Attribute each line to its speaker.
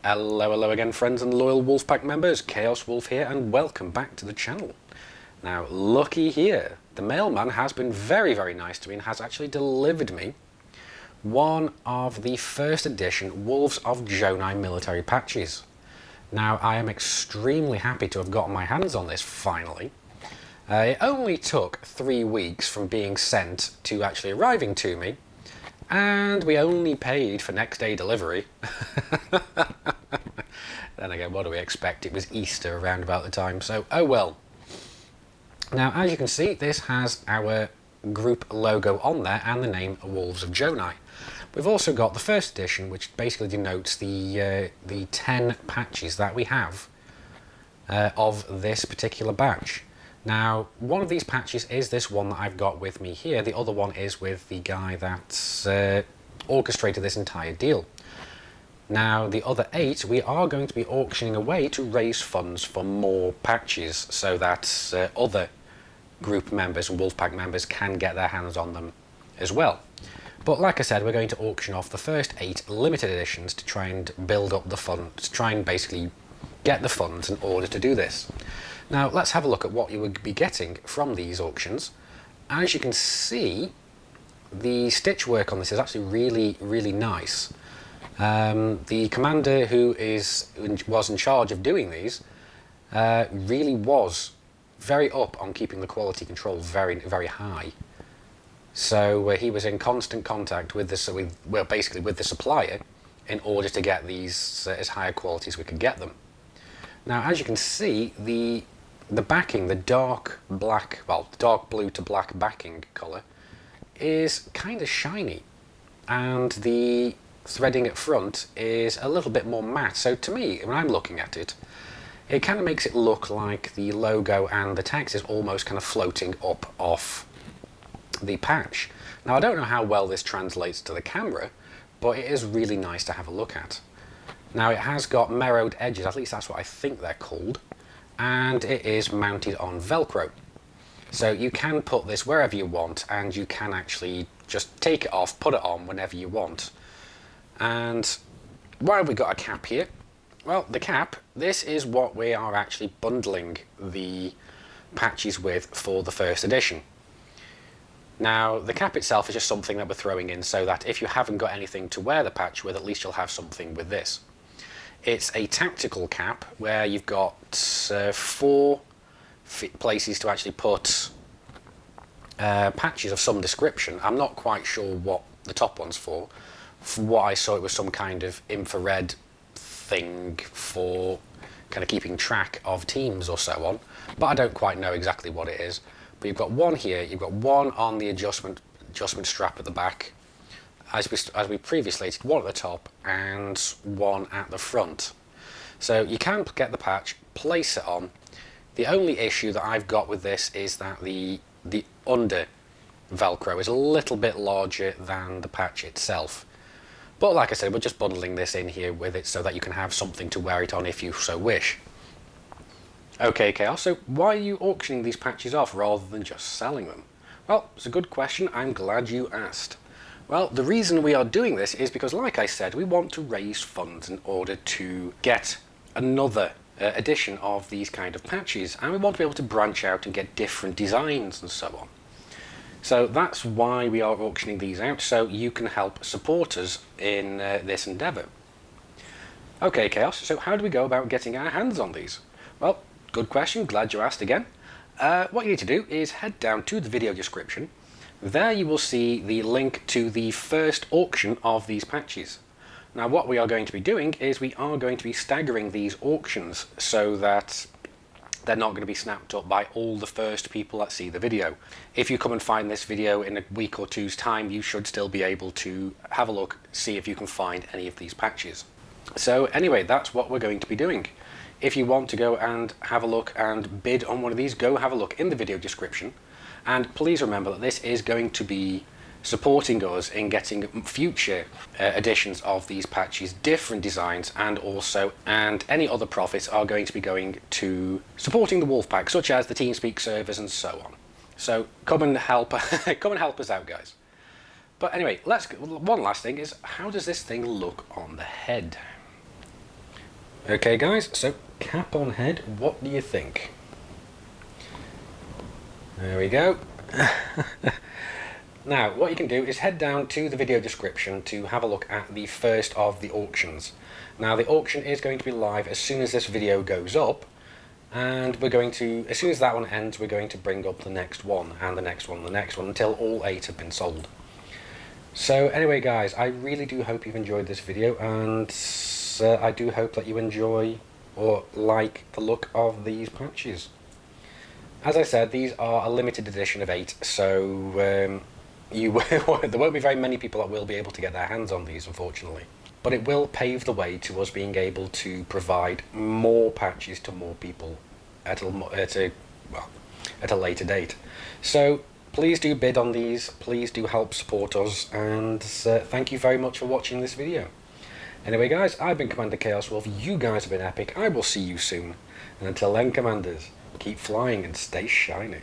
Speaker 1: Hello again, friends and loyal Wolfpack members. Chaos Wolf here, and welcome back to the channel. Now, looky here, the mailman has been very nice to me and has actually delivered me one of the first edition Wolves of Jonai military patches. Now, I am extremely happy to have gotten my hands on this finally. It only took 3 weeks from being sent to actually arriving to me, and we only paid for next day delivery. Then again, what do we expect? It was Easter around about the time, so oh well. Now, as you can see, this has our group logo on there and the name Wolves of Jonai. We've also got the first edition, which basically denotes the 10 patches that we have of this particular batch. Now, one of these patches is this one that I've got with me here. The other one is with the guy that's orchestrated this entire deal. Now, the other 8 we are going to be auctioning away to raise funds for more patches so that other group members and Wolfpack members can get their hands on them as well. But like I said, we're going to auction off the first 8 limited editions to try and build up the funds, to try and basically get the funds in order to do this. Now, let's have a look at what you would be getting from these auctions. As you can see, the stitch work on this is actually really nice. The commander who was in charge of doing these really was very up on keeping the quality control very high. So he was in constant contact with basically with the supplier in order to get these as high a quality as we could get them. Now, as you can see, the backing, the dark black, well, dark blue to black backing colour is kind of shiny, and the threading at front is a little bit more matte. So to me, when I'm looking at it, it kind of makes it look like the logo and the text is almost kind of floating up off the patch. Now, I don't know how well this translates to the camera, but it is really nice to have a look at. Now, it has got mirrored edges, at least that's what I think they're called, and it is mounted on Velcro. So you can put this wherever you want, and you can actually just take it off, put it on whenever you want. And why have we got a cap here? Well, the cap, this is what we are actually bundling the patches with for the first edition. Now, the cap itself is just something that we're throwing in so that if you haven't got anything to wear the patch with, at least you'll have something with this. It's a tactical cap where you've got 4 places to actually put patches of some description. I'm not quite sure what the top one's for. From what I saw, it was some kind of infrared thing for kind of keeping track of teams or so on, but I don't quite know exactly what it is. But you've got one here, you've got one on the adjustment strap at the back, as we previously stated, one at the top and one at the front. So you can get the patch, place it on. The only issue that I've got with this is that the under Velcro is a little bit larger than the patch itself. But like I said, we're just bundling this in here with it so that you can have something to wear it on if you so wish. Okay, Chaos, so why are you auctioning these patches off rather than just selling them? Well, it's a good question. I'm glad you asked. Well, the reason we are doing this is because, like I said, we want to raise funds in order to get another edition of these kind of patches, and we want to be able to branch out and get different designs and so on. So that's why we are auctioning these out, so you can help support us in this endeavour. Okay, Chaos, so how do we go about getting our hands on these? Well, good question, glad you asked again. What you need to do is head down to the video description. There you will see the link to the first auction of these patches. Now, what we are going to be doing is we are going to be staggering these auctions so that they're not going to be snapped up by all the first people that see the video. If you come and find this video in a week or two's time, you should still be able to have a look, see if you can find any of these patches. So anyway, that's what we're going to be doing. If you want to go and have a look and bid on one of these, go have a look in the video description. And please remember that this is going to be supporting us in getting future editions of these patches, different designs, and any other profits are going to be going to supporting the Wolfpack, such as the TeamSpeak servers and so on. So come and help us out, guys. But anyway, one last thing is, how does this thing look on the head? Okay guys, so cap on head, what do you think? There we go. Now, what you can do is head down to the video description to have a look at the first of the auctions. Now, the auction is going to be live as soon as this video goes up, and we're going to, as soon as that one ends, we're going to bring up the next one, and the next one, and the next one, until all 8 have been sold. So anyway guys, I really do hope you've enjoyed this video, and I do hope that you enjoy or like the look of these patches. As I said, these are a limited edition of 8, so there won't be very many people that will be able to get their hands on these, unfortunately. But it will pave the way to us being able to provide more patches to more people at a later date. So please do bid on these, please do help support us, and thank you very much for watching this video. Anyway guys, I've been Commander Chaos Wolf, you guys have been epic, I will see you soon, and until then Commanders, keep flying and stay shiny.